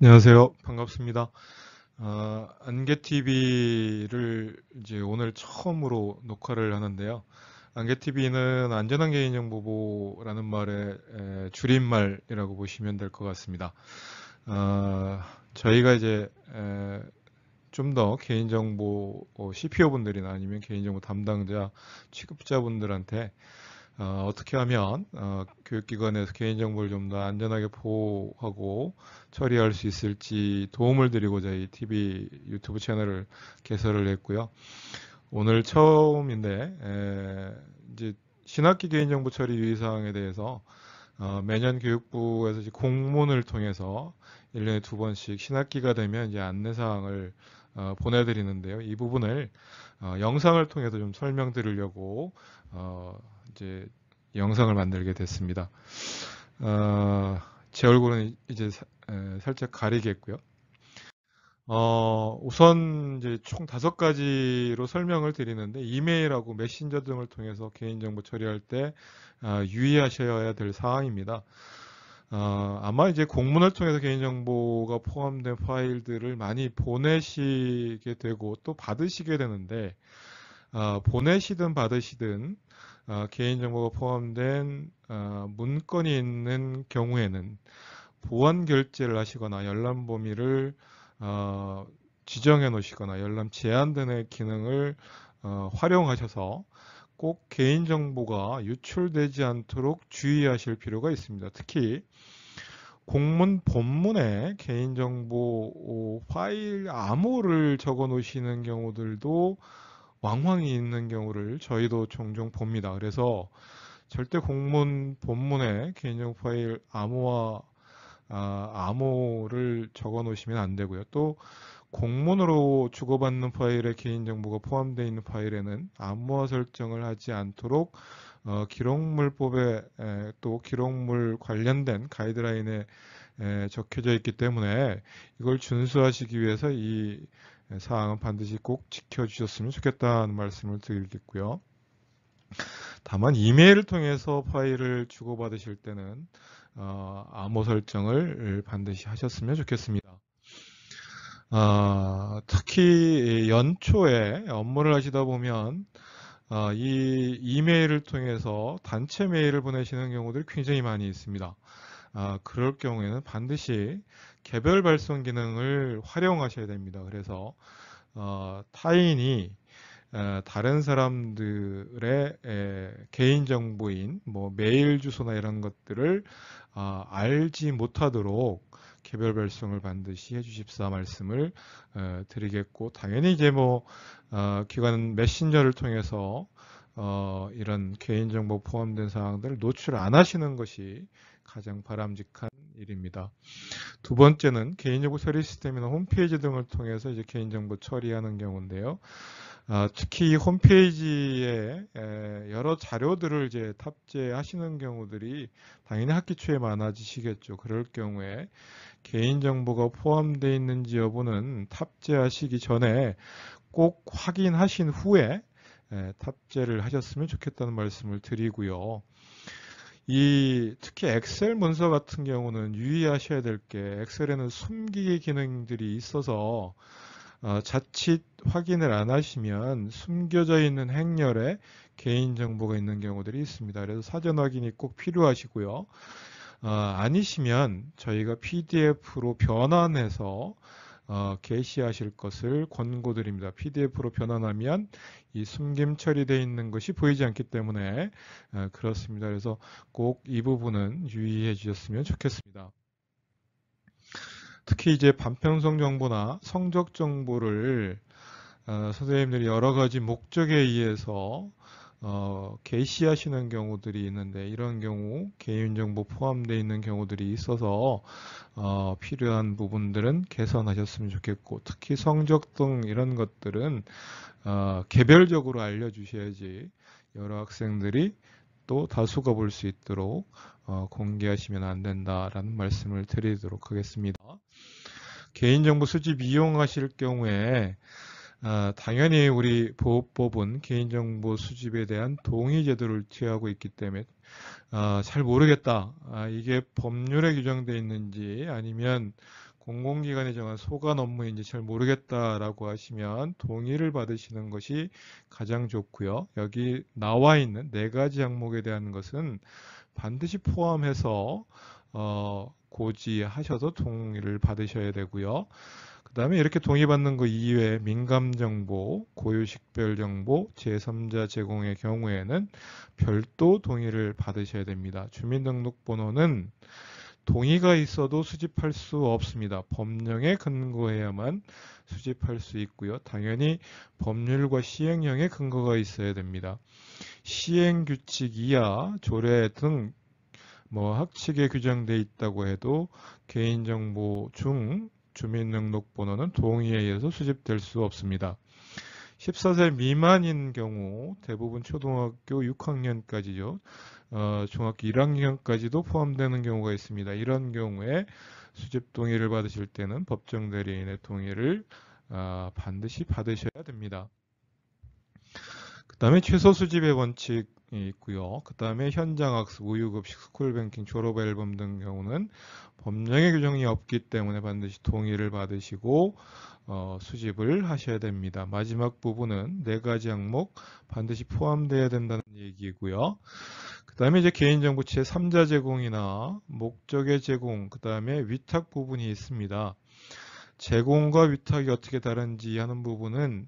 안녕하세요. 반갑습니다. 안개TV를 이제 오늘 처음으로 녹화를 하는데요. 안개TV는 안전한 개인정보보호라는 말의 줄임말이라고 보시면 될 것 같습니다. 저희가 이제 좀 더 개인정보 CPO분들이나 아니면 개인정보 담당자, 취급자분들한테 어떻게 하면 교육기관에서 개인정보를 좀 더 안전하게 보호하고 처리할 수 있을지 도움을 드리고자 이 TV 유튜브 채널을 개설을 했고요. 오늘 처음인데 이제 신학기 개인정보 처리 유의사항에 대해서 매년 교육부에서 이제 공문을 통해서 1년에 2번씩 신학기가 되면 이제 안내사항을 보내드리는데요. 이 부분을 영상을 통해서 좀 설명드리려고 이제 영상을 만들게 됐습니다. 제 얼굴은 이제 살짝 가리겠고요. 우선 이제 총 5가지로 설명을 드리는데 이메일하고 메신저 등을 통해서 개인정보 처리할 때 유의하셔야 될 사항입니다. 아마 이제 공문을 통해서 개인정보가 포함된 파일들을 많이 보내시게 되고 또 받으시게 되는데 보내시든 받으시든 개인정보가 포함된 문건이 있는 경우에는 보안 결제를 하시거나 열람 범위를 어, 지정해 놓으시거나 열람 제한 등의 기능을 활용하셔서 꼭 개인정보가 유출되지 않도록 주의하실 필요가 있습니다. 특히 공문 본문에 개인정보 파일 암호를 적어 놓으시는 경우들도 왕왕이 있는 경우를 저희도 종종 봅니다. 그래서 절대 공문 본문에 개인정보 파일 암호를 적어 놓으시면 안 되고요. 또 공문으로 주고받는 파일에 개인정보가 포함되어 있는 파일에는 암호화 설정을 하지 않도록 기록물법에 또 기록물 관련된 가이드라인에 적혀져 있기 때문에 이걸 준수하시기 위해서 이 사항은 반드시 꼭 지켜주셨으면 좋겠다는 말씀을 드리겠고요. 다만 이메일을 통해서 파일을 주고받으실 때는 암호 설정을 반드시 하셨으면 좋겠습니다. 특히 연초에 업무를 하시다 보면 이 이메일을 통해서 단체 메일을 보내시는 경우들이 굉장히 많이 있습니다. 그럴 경우에는 반드시 개별 발송 기능을 활용하셔야 됩니다. 그래서 타인이 다른 사람들의 개인정보인 뭐 메일 주소나 이런 것들을 알지 못하도록 개별 발송을 반드시 해주십사 말씀을 드리겠고, 당연히 이제 뭐 기관 메신저를 통해서 이런 개인정보 포함된 사항들을 노출 안 하시는 것이 가장 바람직한 일입니다. 두 번째는 개인정보 처리 시스템이나 홈페이지 등을 통해서 이제 개인정보 처리하는 경우인데요. 특히 홈페이지에 여러 자료들을 이제 탑재하시는 경우들이 당연히 학기 초에 많아지시겠죠. 그럴 경우에 개인정보가 포함되어 있는지 여부는 탑재하시기 전에 꼭 확인하신 후에 탑재를 하셨으면 좋겠다는 말씀을 드리고요. 특히 엑셀 문서 같은 경우는 유의하셔야 될 게 엑셀에는 숨기기 기능들이 있어서 자칫 확인을 안 하시면 숨겨져 있는 행렬에 개인정보가 있는 경우들이 있습니다. 그래서 사전 확인이 꼭 필요하시고요. 아니시면 저희가 PDF로 변환해서 게시하실 것을 권고드립니다. PDF로 변환하면 이 숨김 처리되어 있는 것이 보이지 않기 때문에 그렇습니다. 그래서 꼭 이 부분은 유의해 주셨으면 좋겠습니다. 특히 이제 반편성 정보나 성적 정보를 선생님들이 여러 가지 목적에 의해서 게시하시는 경우들이 있는데 이런 경우 개인정보 포함되어 있는 경우들이 있어서 필요한 부분들은 개선하셨으면 좋겠고, 특히 성적 등 이런 것들은 개별적으로 알려주셔야지 여러 학생들이 또 다수가 볼 수 있도록 공개하시면 안 된다라는 말씀을 드리도록 하겠습니다. 개인정보 수집 이용하실 경우에 당연히 우리 보호법은 개인정보 수집에 대한 동의 제도를 취하고 있기 때문에 잘 모르겠다. 이게 법률에 규정되어 있는지 아니면 공공기관이 정한 소관 업무인지 잘 모르겠다라고 하시면 동의를 받으시는 것이 가장 좋고요. 여기 나와 있는 네 가지 항목에 대한 것은 반드시 포함해서 고지하셔서 동의를 받으셔야 되고요. 그 다음에 이렇게 동의받는 거 이외에 민감정보, 고유식별정보, 제3자 제공의 경우에는 별도 동의를 받으셔야 됩니다. 주민등록번호는 동의가 있어도 수집할 수 없습니다. 법령에 근거해야만 수집할 수 있고요. 당연히 법률과 시행령에 근거가 있어야 됩니다. 시행규칙 이하 조례 등 학칙에 규정되어 있다고 해도 개인정보 중 주민등록번호는 동의에 의해서 수집될 수 없습니다. 14세 미만인 경우 대부분 초등학교 6학년까지죠. 중학교 1학년까지도 포함되는 경우가 있습니다. 이런 경우에 수집 동의를 받으실 때는 법정 대리인의 동의를 반드시 받으셔야 됩니다. 그 다음에 최소 수집의 원칙이 있고요. 그 다음에 현장학습, 우유급식, 스쿨뱅킹, 졸업앨범 등 경우는 법령의 규정이 없기 때문에 반드시 동의를 받으시고 수집을 하셔야 됩니다. 마지막 부분은 네 가지 항목 반드시 포함되어야 된다는 얘기고요. 그 다음에 이제 개인정보 제3자 제공이나 목적의 제공, 그 다음에 위탁 부분이 있습니다. 제공과 위탁이 어떻게 다른지 하는 부분은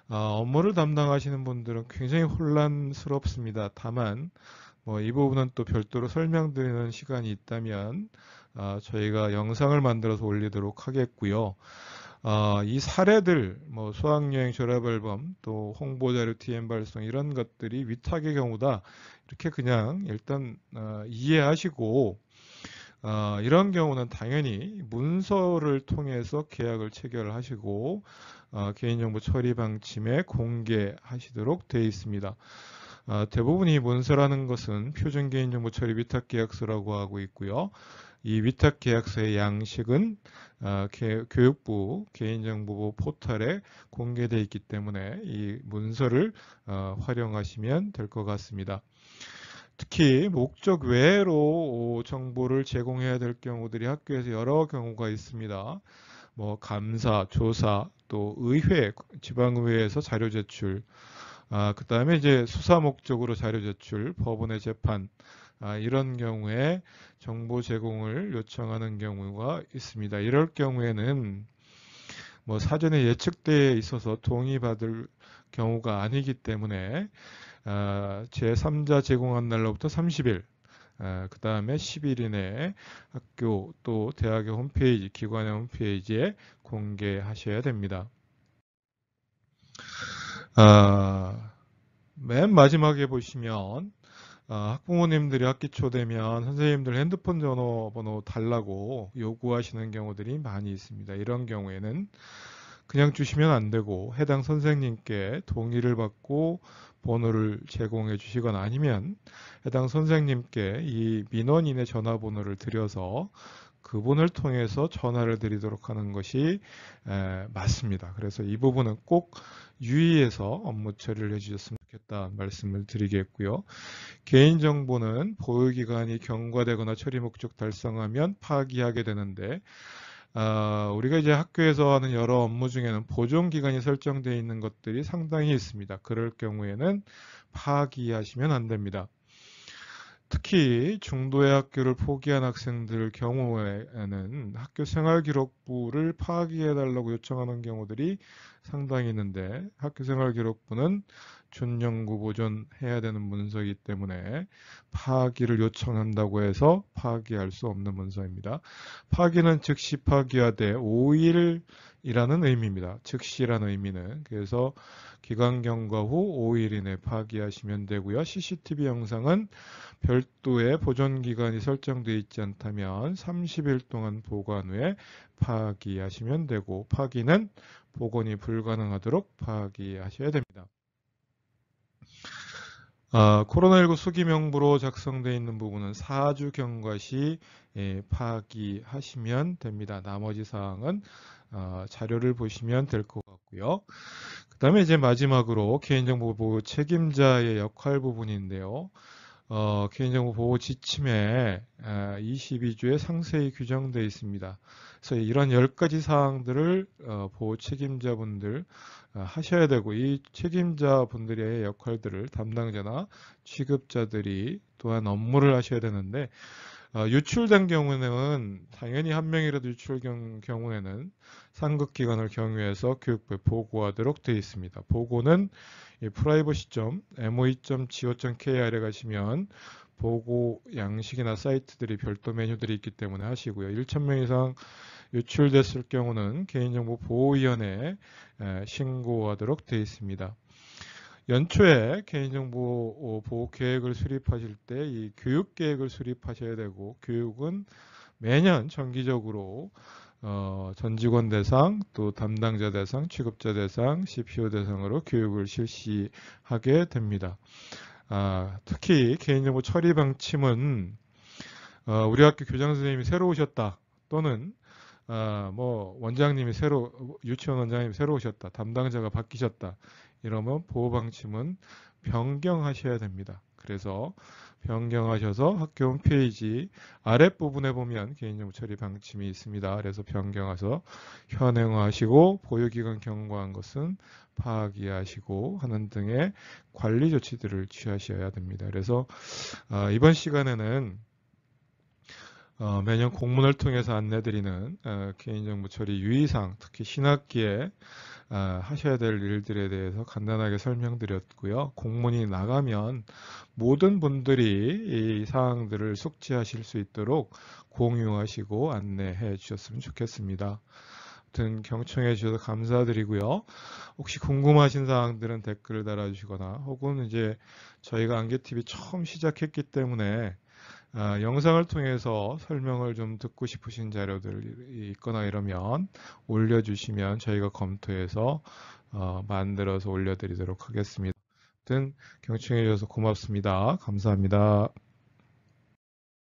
업무를 담당하시는 분들은 굉장히 혼란스럽습니다. 다만 이 부분은 또 별도로 설명드리는 시간이 있다면 저희가 영상을 만들어서 올리도록 하겠고요. 이 사례들, 수학여행 졸업앨범, 또 홍보자료 TM 발송 이런 것들이 위탁의 경우다. 이렇게 그냥 일단 이해하시고 이런 경우는 당연히 문서를 통해서 계약을 체결하시고 개인정보 처리 방침에 공개하시도록 되어 있습니다. 대부분 이 문서라는 것은 표준 개인정보 처리 위탁계약서라고 하고 있고요. 이 위탁계약서의 양식은 교육부 개인정보보 포털에 공개되어 있기 때문에 이 문서를 활용하시면 될 것 같습니다. 특히 목적 외로 정보를 제공해야 될 경우들이 학교에서 여러 경우가 있습니다. 감사, 조사, 또 의회, 지방의회에서 자료 제출, 그 다음에 이제 수사 목적으로 자료 제출, 법원의 재판, 이런 경우에 정보 제공을 요청하는 경우가 있습니다. 이럴 경우에는 사전에 예측되어 있어서 동의받을 경우가 아니기 때문에 제3자 제공한 날로부터 30일, 그 다음에 10일 이내에 학교 또 대학의 홈페이지, 기관의 홈페이지에 공개하셔야 됩니다. 맨 마지막에 보시면 학부모님들이 학기 초 되면 선생님들 핸드폰 전화번호 달라고 요구하시는 경우들이 많이 있습니다. 이런 경우에는 그냥 주시면 안 되고 해당 선생님께 동의를 받고 번호를 제공해 주시거나 아니면 해당 선생님께 이 민원인의 전화번호를 드려서 그분을 통해서 전화를 드리도록 하는 것이 맞습니다. 그래서 이 부분은 꼭 유의해서 업무 처리를 해주셨으면 좋겠다 말씀을 드리겠고요. 개인정보는 보유기간이 경과되거나 처리 목적 달성하면 파기하게 되는데 우리가 이제 학교에서 하는 여러 업무 중에는 보존기간이 설정되어 있는 것들이 상당히 있습니다. 그럴 경우에는 파기하시면 안 됩니다. 특히 중도의 학교를 포기한 학생들 경우에는 학교 생활기록부를 파기해달라고 요청하는 경우들이 상당히 있는데 학교 생활기록부는 준영구 보존해야 되는 문서이기 때문에 파기를 요청한다고 해서 파기할 수 없는 문서입니다. 파기는 즉시 파기하되 5일이라는 의미입니다. 즉시라는 의미는. 그래서 기간 경과 후 5일 이내 파기하시면 되고요. CCTV 영상은 별도의 보존기간이 설정되어 있지 않다면 30일 동안 보관 후에 파기하시면 되고 파기는 복원이 불가능하도록 파기하셔야 됩니다. 코로나19 수기명부로 작성되어 있는 부분은 4주 경과 시 파기하시면 됩니다. 나머지 사항은 자료를 보시면 될 것 같고요. 그 다음에 이제 마지막으로 개인정보 보호 책임자의 역할 부분인데요. 개인정보 보호 지침에 22조에 상세히 규정되어 있습니다. 그래서 이런 10가지 사항들을 보호 책임자분들 하셔야 되고, 이 책임자분들의 역할들을 담당자나 취급자들이 또한 업무를 하셔야 되는데, 유출된 경우는 당연히 한 명이라도 유출된 경우에는 상급기관을 경유해서 교육부에 보고하도록 되어 있습니다. 보고는 privacy.moe.go.kr에 가시면 보고 양식이나 사이트들이 별도 메뉴들이 있기 때문에 하시고요. 1,000명 이상 유출됐을 경우는 개인정보보호위원회에 신고하도록 되어 있습니다. 연초에 개인정보 보호 계획을 수립하실 때 이 교육 계획을 수립하셔야 되고, 교육은 매년 정기적으로 전 직원 대상, 또 담당자 대상, 취급자 대상, CPO 대상으로 교육을 실시하게 됩니다. 특히 개인정보 처리 방침은 우리 학교 교장 선생님이 새로 오셨다, 또는 원장님이 유치원 원장님이 새로 오셨다, 담당자가 바뀌셨다, 이러면 보호 방침은 변경하셔야 됩니다. 그래서 변경하셔서 학교 홈페이지 아랫부분에 보면 개인정보 처리 방침이 있습니다. 그래서 변경해서 현행화하시고, 보유기간 경과한 것은 파악이하시고 하는 등의 관리 조치들을 취하셔야 됩니다. 그래서 이번 시간에는 매년 공문을 통해서 안내드리는 개인정보 처리 유의사항, 특히 신학기에 하셔야 될 일들에 대해서 간단하게 설명드렸고요. 공문이 나가면 모든 분들이 이 사항들을 숙지하실 수 있도록 공유하시고 안내해 주셨으면 좋겠습니다. 아무튼 경청해 주셔서 감사드리고요. 혹시 궁금하신 사항들은 댓글을 달아주시거나, 혹은 이제 저희가 안개TV 처음 시작했기 때문에 영상을 통해서 설명을 좀 듣고 싶으신 자료들이 있거나 이러면 올려주시면 저희가 검토해서 만들어서 올려드리도록 하겠습니다. 아무튼 경청해 주셔서 고맙습니다. 감사합니다.